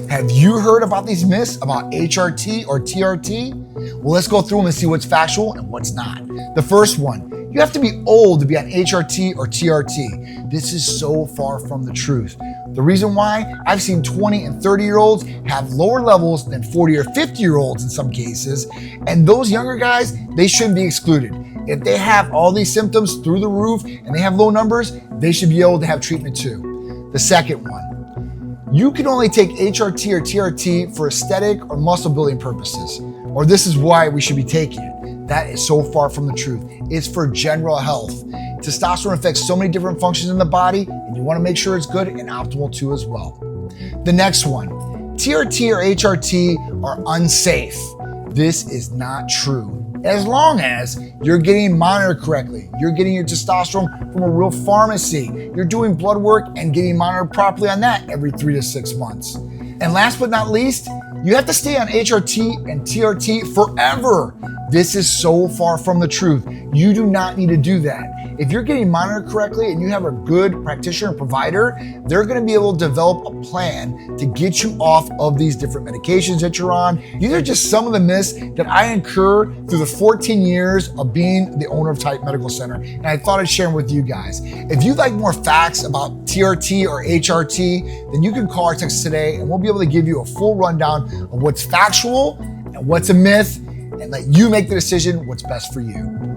Have you heard about these myths about HRT or TRT? Well, let's go through them and see what's factual and what's not. The first one, you have to be old to be on HRT or TRT. This is so far from the truth. The reason why, I've seen 20 and 30-year-olds have lower levels than 40 or 50-year-olds in some cases, and those younger guys, they shouldn't be excluded. If they have all these symptoms through the roof and they have low numbers, they should be able to have treatment too. The second one, you can only take HRT or TRT for aesthetic or muscle building purposes, or this is why we should be taking it. That is so far from the truth. It's for general health. Testosterone affects so many different functions in the body, and you want to make sure it's good and optimal too as well. The next one, TRT or HRT are unsafe. This is not true. As long as you're getting monitored correctly, you're getting your testosterone from a real pharmacy, you're doing blood work and getting monitored properly on that every 3 to 6 months. And last but not least, you have to stay on HRT and TRT forever. This is so far from the truth. You do not need to do that. If you're getting monitored correctly and you have a good practitioner and provider, they're going to be able to develop a plan to get you off of these different medications that you're on. These are just some of the myths that I incur through the 14 years of being the owner of Titan Medical Center, and I thought I'd share them with you guys. If you'd like more facts about TRT or HRT, then you can call or text today and we'll be able to give you a full rundown of what's factual and what's a myth, and let you make the decision what's best for you.